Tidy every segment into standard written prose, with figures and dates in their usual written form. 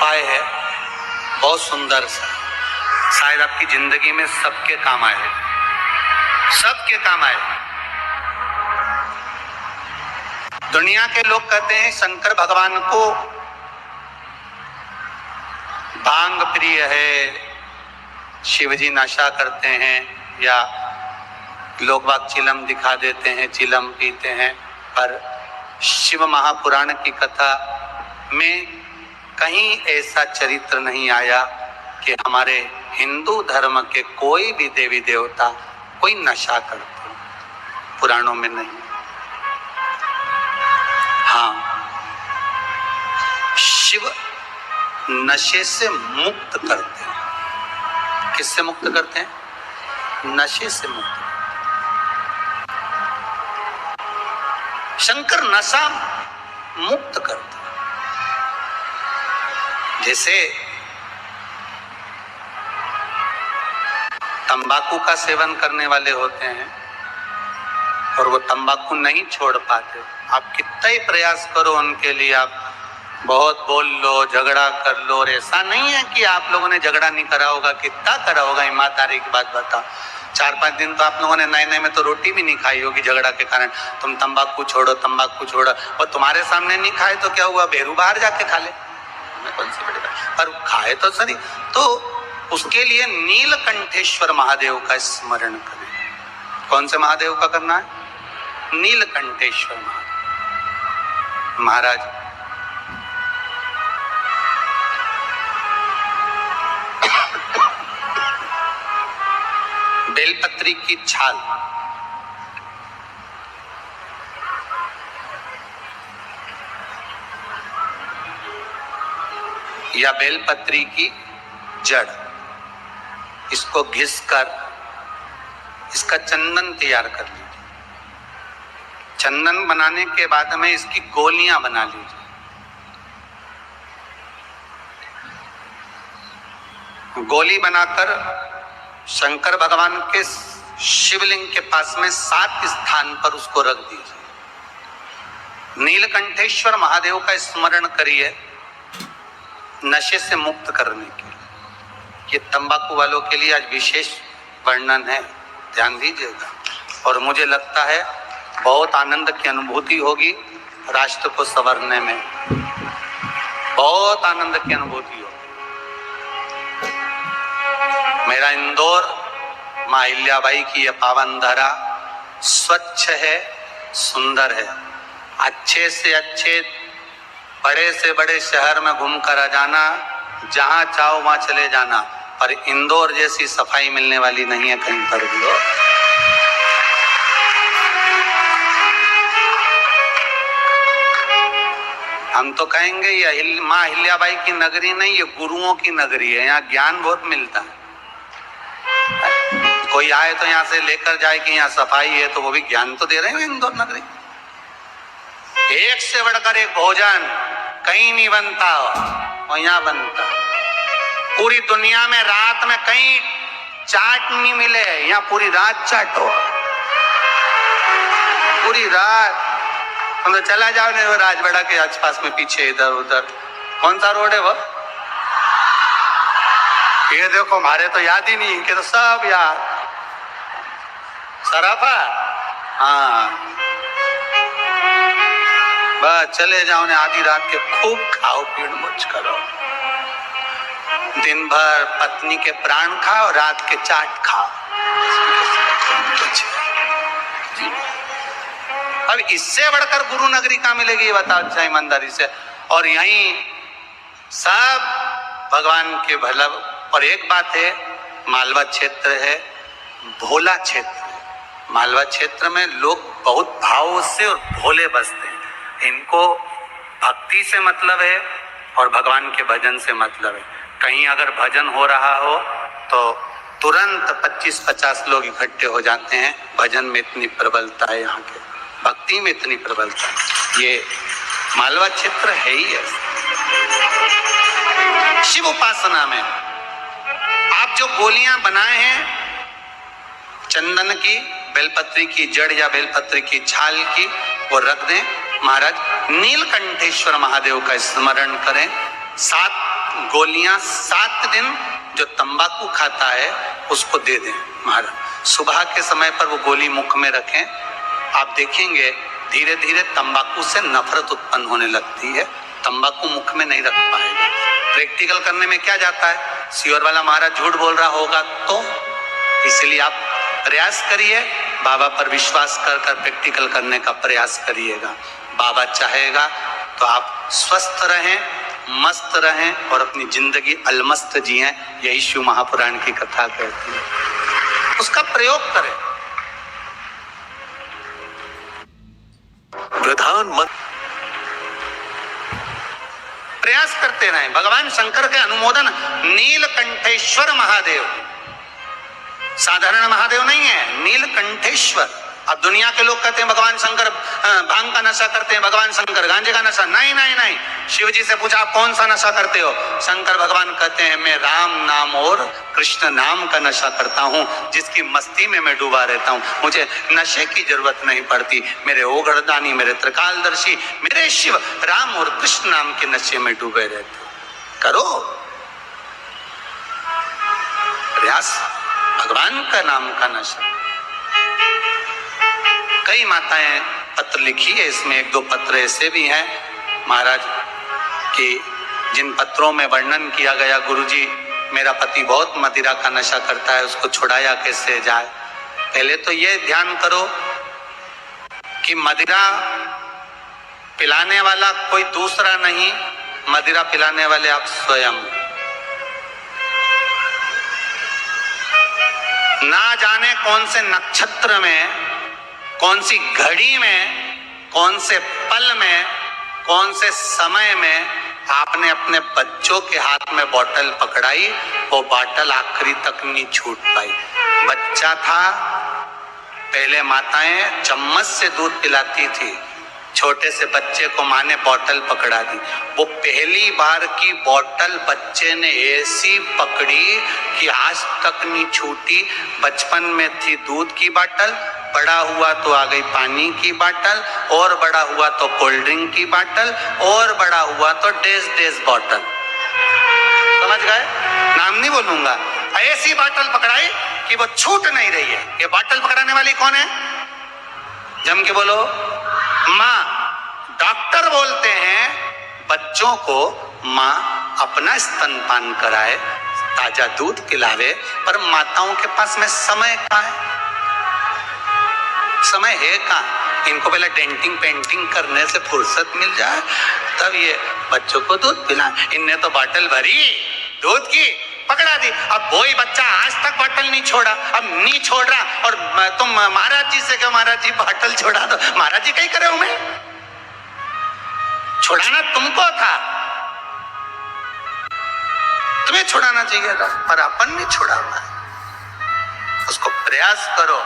उपाय है, बहुत सुंदर सा, शायद आपकी जिंदगी में सबके काम आए, सबके काम आए। दुनिया के लोग कहते हैं शंकर भगवान को भांग प्रिय है, शिवजी नशा करते हैं, या लोग बाग चिलम दिखा देते हैं, चिलम पीते हैं। पर शिव महापुराण की कथा में कहीं ऐसा चरित्र नहीं आया कि हमारे हिंदू धर्म के कोई भी देवी देवता कोई नशा करते, पुराणों में नहीं। हाँ, शिव नशे से मुक्त करते हैं। किससे मुक्त करते हैं? नशे से मुक्त। शंकर नशा मुक्त करते हैं। जैसे तंबाकू का सेवन करने वाले होते हैं और वो तंबाकू नहीं छोड़ पाते, आप कितना ही प्रयास करो उनके लिए, आप बहुत बोल लो, झगड़ा कर लो, और ऐसा नहीं है कि आप लोगों ने झगड़ा नहीं करा होगा, कितना करा होगा, ईमानदारी की बात बताओ। 4-5 दिन तो आप लोगों ने नए नए में तो रोटी भी नहीं खाई होगी झगड़ा के कारण। तुम तंबाकू छोड़ो, तंबाकू छोड़ो, और तुम्हारे सामने नहीं खाए तो क्या हुआ, बेरू बाहर जाके खा ले, कौन सी बड़ी बात, पर खाए तो सही। तो उसके लिए नीलकंठेश्वर महादेव का स्मरण करें। कौन से महादेव का करना है? नीलकंठेश्वर महाराज। बेलपत्री की छाल, या बेलपत्री की जड़, इसको घिसकर इसका चंदन तैयार कर लीजिए। चंदन बनाने के बाद में इसकी गोलियां बना लीजिए। गोली बनाकर शंकर भगवान के शिवलिंग के पास में 7 स्थान पर उसको रख दीजिए। नीलकंठेश्वर महादेव का स्मरण करिए नशे से मुक्त करने के लिए। ये तंबाकू वालों के लिए आज विशेष वर्णन है, ध्यान दीजिएगा। और मुझे लगता है बहुत आनंद की अनुभूति होगी राष्ट्र को संवारने में, बहुत आनंद की अनुभूति होगी। मेरा इंदौर माँ अहिल्याबाई की यह पावन धरा स्वच्छ है, सुंदर है। अच्छे से अच्छे, बड़े से बड़े शहर में घूमकर आ जाना, जहां चाहो वहां चले जाना, पर इंदौर जैसी सफाई मिलने वाली नहीं है कहीं पर भी हो। हम तो कहेंगे ये माँ अहिल्याबाई की नगरी नहीं, ये गुरुओं की नगरी है। यहाँ ज्ञान बहुत मिलता है। कोई आए तो यहाँ से लेकर जाए कि यहाँ सफाई है, तो वो भी ज्ञान तो दे रहे हैं इंदौर नगरी। एक से बढ़कर एक भोजन कहीं नहीं बनता और यहाँ बनता। पूरी दुनिया में रात में कहीं चाट नहीं मिले, यहाँ पूरी रात चाट हो, पूरी रात। हम तो चला जाओ नहीं, वो राजवाड़ा के आसपास में पीछे इधर उधर, कौन सा रोड है वो, ये देखो, हमारे तो याद ही नहीं कि तो सब यार सराफा। हाँ, बस चले जाओ ने, आधी रात के खूब खाओ पीड़ मुझ करो, दिन भर पत्नी के प्राण खाओ, रात के चाट खाओ। अब इससे बढ़कर गुरु नगरी कहाँ मिलेगी ये बताओ अच्छा ईमानदारी से। और यहीं सब भगवान के भला। और एक बात है, मालवा क्षेत्र है, भोला क्षेत्र है। मालवा क्षेत्र में लोग बहुत भाव से और भोले बसते हैं। इनको भक्ति से मतलब है और भगवान के भजन से मतलब है। कहीं अगर भजन हो रहा हो तो तुरंत 25-50 लोग इकट्ठे हो जाते हैं। भजन में इतनी प्रबलता है, यहाँ के भक्ति में इतनी प्रबलता है। ये मालवा क्षेत्र है ही ऐसा। शिव उपासना में आप जो गोलियां बनाए हैं चंदन की, बेलपत्री की जड़ या बेलपत्री की छाल की, वो रख दें। महाराज नीलकंठेश्वर महादेव का स्मरण करें, 7 गोलियां 7 दिन जो तंबाकू खाता है उसको दे दें महाराज। सुबह के समय पर वो गोली मुख में रखें, आप देखेंगे धीरे धीरे तंबाकू से नफरत उत्पन्न होने लगती है, तंबाकू मुख में नहीं रख पाएगा। प्रैक्टिकल करने में क्या जाता है, सियोर वाला महाराज झूठ बोल रहा होगा तो, इसलिए आप प्रयास करिए, बाबा पर विश्वास कर कर प्रैक्टिकल करने का प्रयास करिएगा। बाबा चाहेगा तो आप स्वस्थ रहें, मस्त रहें और अपनी जिंदगी अलमस्त जिएं। यही शिव महापुराण की कथा कहती है, उसका प्रयोग करें। प्रधानमंत्री प्रयास करते रहें। भगवान शंकर के अनुमोदन नीलकंठेश्वर महादेव, साधारण महादेव नहीं है, नीलकंठेश्वर। अब दुनिया के लोग कहते हैं भगवान शंकर भांग का नशा करते हैं, भगवान शंकर गांजे का नशा। नहीं नहीं नहीं, शिव जी से पूछा आप कौन सा नशा करते हो? शंकर भगवान कहते हैं मैं राम नाम और कृष्ण नाम का नशा करता हूँ, जिसकी मस्ती में मैं डूबा रहता हूँ। मुझे नशे की जरूरत नहीं पड़ती। मेरे ओगरदानी, मेरे त्रिकालदर्शी, मेरे शिव राम और कृष्ण नाम के नशे में डूबे रहते। करो प्रयास, भगवान का नाम का नशा। कई माताएं पत्र लिखी है, इसमें 1-2 पत्र ऐसे भी हैं महाराज कि जिन पत्रों में वर्णन किया गया, गुरुजी मेरा पति बहुत मदिरा का नशा करता है, उसको छुड़ाया कैसे जाए। पहले तो ये ध्यान करो कि मदिरा पिलाने वाला कोई दूसरा नहीं, मदिरा पिलाने वाले आप स्वयं। ना जाने कौन से नक्षत्र में, कौन सी घड़ी में, कौन से पल में, कौन से समय में आपने अपने बच्चों के हाथ में बोतल पकड़ाई, वो बोतल आखिरी तक नहीं छूट पाई। बच्चा था, पहले माताएं चम्मच से दूध पिलाती थी, छोटे से बच्चे को माँ ने बोतल पकड़ा दी। वो पहली बार की बोतल बच्चे ने ऐसी पकड़ी कि आज तक नहीं छूटी। बचपन में थी दूध की बोतल, बड़ा हुआ तो आ गई पानी की बोतल, और बड़ा हुआ तो कोल्ड ड्रिंक की बोतल, और बड़ा हुआ तो डेज बोतल। समझ गए? नाम नहीं बोलूंगा। ऐसी बोतल पकड़ाई कि वो छूट नहीं रही है। ये बोतल पकड़ाने वाली कौन है? जम के बोलो, माँ। डॉक्टर बोलते हैं बच्चों को माँ अपना स्तनपान कराए, ताजा दूध पिलावे, पर माताओं के पास में समय कहाँ है? समय है कहाँ? इनको पहले डेंटिंग पेंटिंग करने से फुर्सत मिल जाए तब ये बच्चों को दूध पिलाए। इनने तो बोतल भरी दूध की, पकड़ा दी। अब वही बच्चा आज तक बोतल नहीं छोड़ा, अब नहीं छोड़ रहा, और तुम महाराज जी से कहो महाराज जी बोतल छोड़ा दो। महाराज जी कहीं करे हो? मैं छुड़ाना तुमको था, तुम्हें छुड़ाना चाहिए था, पर अपन नहीं छुड़ा पाए। उसको प्रयास करो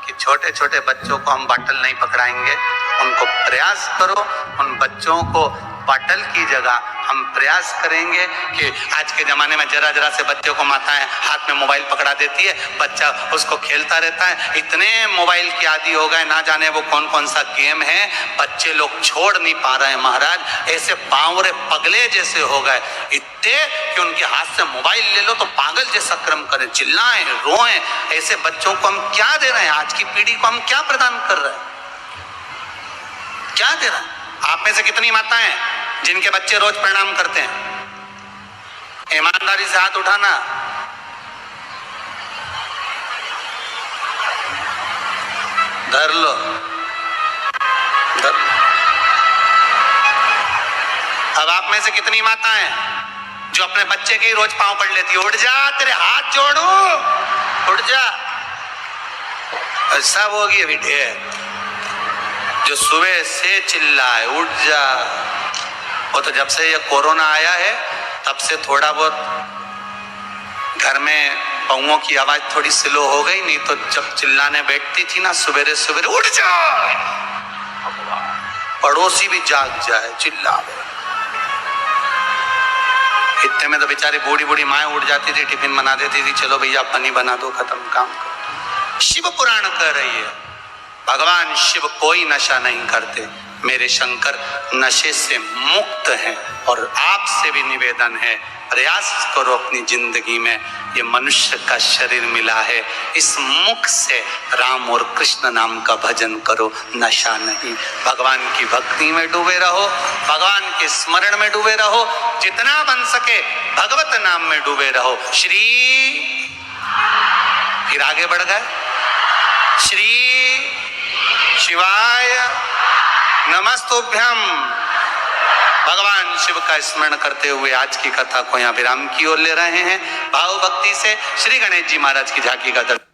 कि छोटे छोटे बच्चों को हम बोतल नहीं पकड़ाएंगे। उनको प्रयास करो, उन बच्चों को बोतल की जगह हम प्रयास करेंगे कि आज के जमाने में जरा जरा से बच्चों को माताएं हाथ में मोबाइल पकड़ा देती है, बच्चा उसको खेलता रहता है। इतने मोबाइल के आदी हो गए, ना जाने वो कौन कौन सा गेम है, बच्चे लोग छोड़ नहीं पा रहे हैं महाराज। ऐसे बावरे पगले जैसे हो गए इतने कि उनके हाथ से मोबाइल ले लो तो पागल जैसा क्रम करें, चिल्लाएं, रोएं। ऐसे बच्चों को हम क्या दे रहे हैं? आज की पीढ़ी को हम क्या प्रदान कर रहे हैं? क्या दे रहे हैं? आप में से कितनी माताएं जिनके बच्चे रोज प्रणाम करते हैं? ईमानदारी से हाथ उठाना। धर लो, धर। अब आप में से कितनी माताएं जो अपने बच्चे के ही रोज पांव पड़ लेती है? उठ जा, तेरे हाथ जोड़ू, उठ जा। सब होगी अभी ढेर जो सुबह से चिल्लाए उठ जा। वो तो जब से ये कोरोना आया है तब से थोड़ा बहुत घर में पाँवों की आवाज थोड़ी स्लो हो गई, नहीं तो जब चिल्लाने बैठती थी ना सवेरे सवेरे उठ जा, पड़ोसी भी जाग जाए चिल्लावे। इतने में तो बेचारी बूढ़ी बूढ़ी माएँ उठ जाती थी, टिफिन बना देती थी, चलो भैया पानी बना दो, खत्म काम करो। शिव पुराण कह रही है भगवान शिव कोई नशा नहीं करते। मेरे शंकर नशे से मुक्त हैं। और आपसे भी निवेदन है, प्रयास करो अपनी जिंदगी में, ये मनुष्य का शरीर मिला है, इस मुख से राम और कृष्ण नाम का भजन करो, नशा नहीं। भगवान की भक्ति में डूबे रहो, भगवान के स्मरण में डूबे रहो, जितना बन सके भगवत नाम में डूबे रहो। श्री, फिर आगे बढ़ गए, श्री शिवाय नमस्तुभ्यम। भगवान शिव का स्मरण करते हुए आज की कथा को यहाँ विराम की ओर ले रहे हैं। भाव भक्ति से श्री गणेश जी महाराज की झांकी का दर्शन